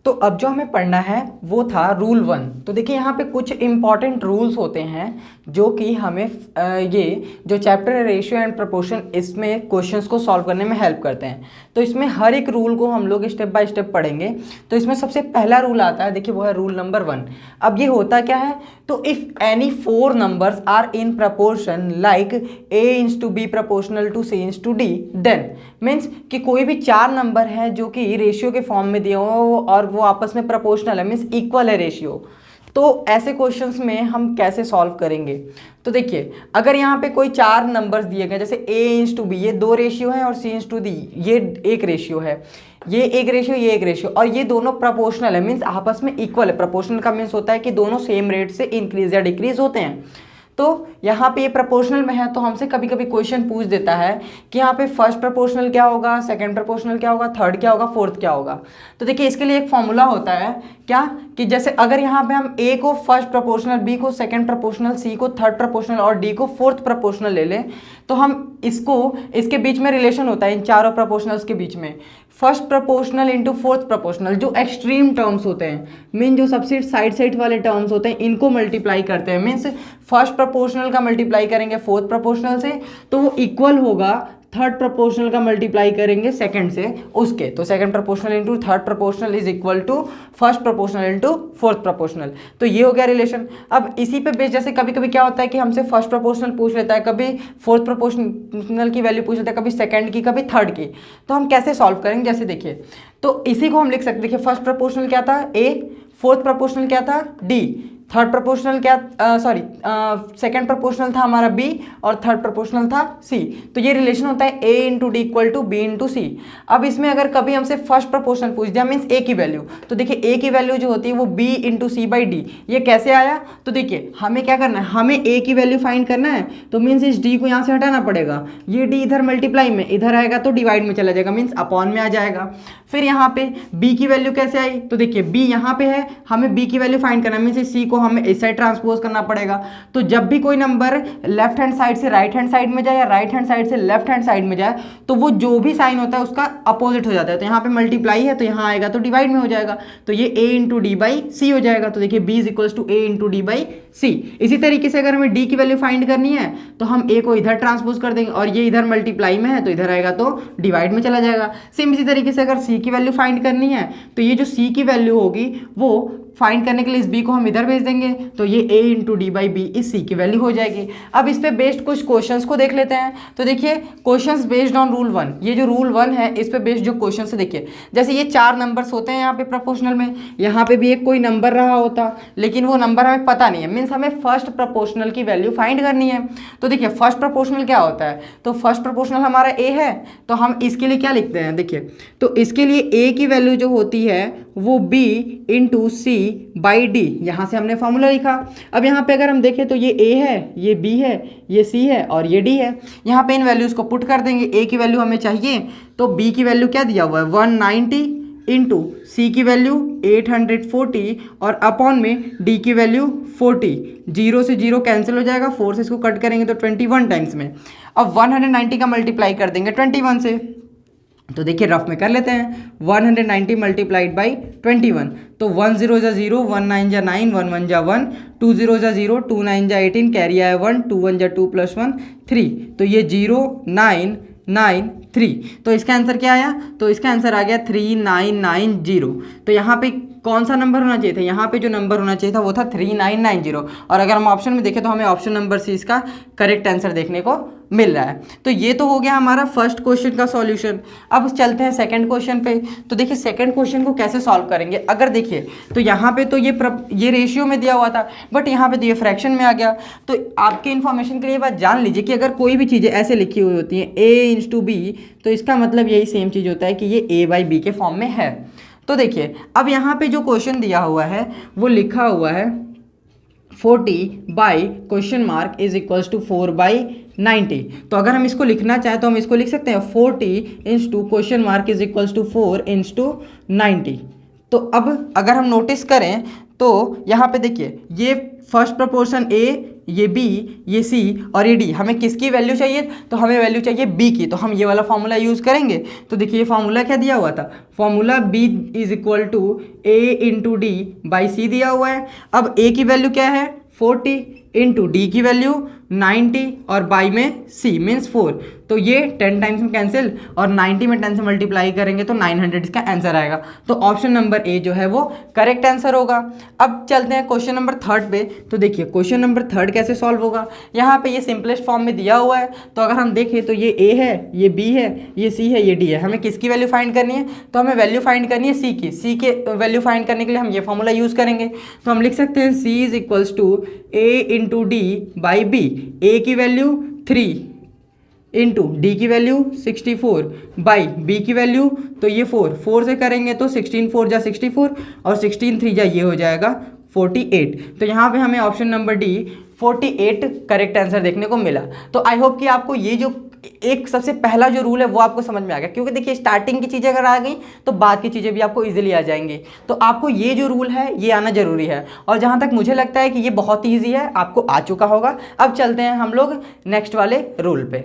तो अब जो हमें पढ़ना है वो था रूल 1। तो देखिए यहाँ पे कुछ इंपॉर्टेंट रूल्स होते हैं जो कि हमें ये जो चैप्टर है रेशियो एंड प्रपोर्शन, इसमें क्वेश्चंस को सॉल्व करने में हेल्प करते हैं। तो इसमें हर एक रूल को हम लोग स्टेप बाय स्टेप पढ़ेंगे। तो इसमें सबसे पहला रूल आता है, देखिए वो है रूल नंबर 1। अब ये होता क्या है, तो if any 4 numbers are in proportion like a/b proportional to c/d, then means कि कोई भी 4 नंबर है जो कि रेशियो के फॉर्म में दिए हो और वो आपस में प्रपोर्शनल है, मीन्स इक्वल है रेशियो, तो ऐसे क्वेश्चंस में हम कैसे सॉल्व करेंगे। तो देखिए अगर यहाँ पे कोई 4 नंबर्स दिए गए, जैसे a/b ये 2 रेशियो है और c/d ये 1 रेशियो है, ये 1 रेशियो ये 1 रेशियो, और ये दोनों प्रपोर्शनल है, मीन्स आपस में इक्वल है। प्रपोर्शनल का मीन्स होता है कि दोनों सेम रेट से इंक्रीज या डिक्रीज होते हैं। तो यहाँ पे ये प्रपोर्शनल में है, तो हमसे कभी कभी क्वेश्चन पूछ देता है कि यहाँ पे फर्स्ट प्रपोर्शनल क्या होगा, सेकंड प्रपोर्शनल क्या होगा, थर्ड क्या होगा, फोर्थ क्या होगा। तो देखिए इसके लिए एक फॉर्मूला होता है क्या, कि जैसे अगर यहाँ पे हम ए को फर्स्ट प्रपोर्शनल, बी को सेकंड प्रपोर्शनल, सी को थर्ड प्रपोर्शनल और डी को फोर्थ प्रपोर्शनल ले लें, तो हम इसके बीच में रिलेशन होता है इन चारों प्रपोर्शनल्स के बीच में, first proportional into fourth proportional. जो एक्सट्रीम टर्म्स होते हैं, मीन जो सबसे साइड वाले टर्म्स होते हैं, इनको मल्टीप्लाई करते हैं, मीन्स फर्स्ट प्रपोर्शनल का मल्टीप्लाई करेंगे फोर्थ प्रपोर्शनल से तो वो इक्वल होगा थर्ड प्रपोर्शनल का मल्टीप्लाई करेंगे सेकंड से उसके। तो second proportional into third proportional is equal to first proportional into fourth proportional. तो ये हो गया रिलेशन। अब इसी पे बेस, जैसे कभी कभी क्या होता है कि हमसे फर्स्ट प्रपोर्शनल पूछ लेता है, कभी फोर्थ प्रपोर्शनल की वैल्यू पूछ लेता है, कभी सेकंड की, कभी थर्ड की, तो हम कैसे सॉल्व करेंगे। जैसे देखिए तो इसी को हम लिख सकते, देखिए फर्स्ट प्रपोर्शनल क्या था ए, फोर्थ प्रपोर्शनल क्या था डी, थर्ड प्रपोर्शनल क्या सेकंड प्रपोर्शनल था हमारा बी और थर्ड प्रपोर्शनल था सी। तो ये रिलेशन होता है a into D equal to B into C. अब इसमें अगर कभी हमसे फर्स्ट प्रपोर्शनल पूछ दिया, मीन्स a की वैल्यू, तो देखिए a की वैल्यू जो होती है वो b into C by D. ये कैसे आया, तो देखिए हमें क्या करना है, हमें a की वैल्यू फाइंड करना है, तो मीन्स इस d को यहाँ से हटाना पड़ेगा, ये d इधर मल्टीप्लाई में इधर आएगा तो डिवाइड में चला जाएगा, मीन्स अपॉन में आ जाएगा। फिर यहाँ पे b की वैल्यू कैसे आई, तो देखिए b यहाँ पे है, हमें b की वैल्यू फाइंड करना है, मीन्स इस c को हमें इस साइड ट्रांसपोज करना पड़ेगा। तो जब भी कोई नंबर लेफ्ट हैंड साइड से राइट हैंड साइड में जाए या राइट हैंड साइड से लेफ्ट हैंड साइड में जाए, तो वो जो भी साइन होता है उसका अपोजिट हो जाता है। तो यहाँ पे मल्टीप्लाई है तो यहाँ आएगा तो डिवाइड में हो जाएगा, तो ये a into D by C हो जाएगा। तो देखिए b is equals to a into D by C. इसी तरीके से अगर हमें d की वैल्यू फाइंड करनी है तो हम a को इधर ट्रांसपोज कर देंगे और ये इधर मल्टीप्लाई में है तो इधर आएगा तो डिवाइड में चला जाएगा। सेम इसी तरीके से अगर c की वैल्यू फाइंड करनी है तो ये जो c की वैल्यू होगी वो फाइंड करने के लिए इस b को हम इधर भेज देंगे, तो ये a into D by B इस c की वैल्यू हो जाएगी। अब इस पे बेस्ड कुछ क्वेश्चंस को देख लेते हैं। तो देखिए क्वेश्चंस बेस्ड ऑन रूल 1, ये जो रूल 1 है इस पे बेस्ड जो क्वेश्चंस है, देखिए जैसे ये 4 नंबर्स होते हैं यहाँ पे प्रपोर्शनल में, यहाँ पे भी एक कोई नंबर रहा होता लेकिन वो नंबर हमें पता नहीं है, मीन्स हमें फर्स्ट प्रपोर्शनल की वैल्यू फाइंड करनी है। तो देखिए फर्स्ट प्रपोर्शनल क्या होता है, तो फर्स्ट प्रपोर्शनल हमारा a है, तो हम इसके लिए क्या लिखते हैं, देखिए तो इसके लिए a की वैल्यू जो होती है वो b into C by D, यहाँ से हमने फॉर्मूला लिखा। अब यहाँ पे अगर हम देखें तो ये a है, ये b है, ये c है और ये d है। यहाँ पे इन वैल्यूज़ को पुट कर देंगे, a की वैल्यू हमें चाहिए तो b की वैल्यू क्या दिया हुआ है 190 इंटू सी की वैल्यू 840 और अपॉन में d की वैल्यू 40, 0 से 0 कैंसिल हो जाएगा, 4 से इसको कट करेंगे तो 21 टाइम्स में। अब 190 का मल्टीप्लाई कर देंगे 21 से, तो देखिए रफ में कर लेते हैं, 190 मल्टीप्लाइड बाई 21, तो 1 0 जा 0, 1 9 जा 9, 1 1 जा 1, 2 0 जा 0, 2 9 जा 18, कैरी आया 1, 2 1 जा 2 प्लस 1 3, तो ये 0 9 9 3। तो इसका आंसर क्या आया, तो इसका आंसर आ गया 3990। तो यहाँ पे कौन सा नंबर होना चाहिए था, यहाँ पे जो नंबर होना चाहिए था वो था 3990, और अगर हम ऑप्शन में देखें तो हमें ऑप्शन नंबर सी इसका करेक्ट आंसर देखने को मिल रहा है। तो ये तो हो गया हमारा फर्स्ट क्वेश्चन का सॉल्यूशन। अब चलते हैं सेकंड क्वेश्चन पे। तो देखिए सेकंड क्वेश्चन को कैसे सॉल्व करेंगे, अगर देखिए तो यहाँ पे तो ये रेशियो में दिया हुआ था, बट यहाँ पे तो ये फ्रैक्शन में आ गया। तो आपके इन्फॉर्मेशन के लिए बात जान लीजिए कि अगर कोई भी चीज़ें ऐसे लिखी हुई होती हैं a इंटू बी, तो इसका मतलब यही सेम चीज़ होता है कि ये a बाई बी के फॉर्म में है। तो देखिए अब यहाँ पे जो क्वेश्चन दिया हुआ है वो लिखा हुआ है 40 by question mark is equals to 4 by 90। तो अगर हम इसको लिखना चाहें तो हम इसको लिख सकते हैं 40 into question mark is equals to 4 into 90। तो अब अगर हम नोटिस करें तो यहाँ पे देखिए ये फर्स्ट प्रपोर्शन a, ये बी, ये सी और ये डी। हमें किसकी वैल्यू चाहिए? तो हमें वैल्यू चाहिए बी की, तो हम ये वाला फॉर्मूला यूज़ करेंगे। तो देखिए फॉर्मूला क्या दिया हुआ था, formula B is equal to A into D by C दिया हुआ है। अब ए की वैल्यू क्या है 40 इंटू डी की वैल्यू 90 और बाई में सी मीन्स 4। तो ये 10 टाइम्स में कैंसिल और 90 में 10 से मल्टीप्लाई करेंगे तो 900 इसका आंसर आएगा। तो ऑप्शन नंबर ए जो है वो करेक्ट आंसर होगा। अब चलते हैं क्वेश्चन नंबर 3 पे। तो देखिए क्वेश्चन नंबर 3 कैसे सॉल्व होगा। यहाँ पे ये सिंपलेस्ट फॉर्म में दिया हुआ है, तो अगर हम देखें तो ये ए है, ये बी है, ये सी है, ये डी है। हमें किसकी वैल्यू फाइंड करनी है? तो हमें वैल्यू फाइंड करनी है सी की। सी के वैल्यू फाइंड करने के लिए हम ये फॉर्मूला यूज़ करेंगे। तो हम लिख सकते हैं C is equals to A into D by B. A की वैल्यू 3 इंटू डी की वैल्यू 64 बाई बी की वैल्यू, तो ये 4 से करेंगे तो 16 4 जा 64 और 16 3 जा ये हो जाएगा 48। तो यहाँ पे हमें option number D 48 correct answer देखने को मिला। तो आई होप कि आपको ये जो एक सबसे पहला जो रूल है वो आपको समझ में आ गया, क्योंकि देखिए स्टार्टिंग की चीज़ें अगर आ गई तो बाद की चीज़ें भी आपको इजीली आ जाएंगी। तो आपको ये जो रूल है ये आना जरूरी है, और जहाँ तक मुझे लगता है कि ये बहुत ईजी है, आपको आ चुका होगा। अब चलते हैं हम लोग नेक्स्ट वाले रूल पे।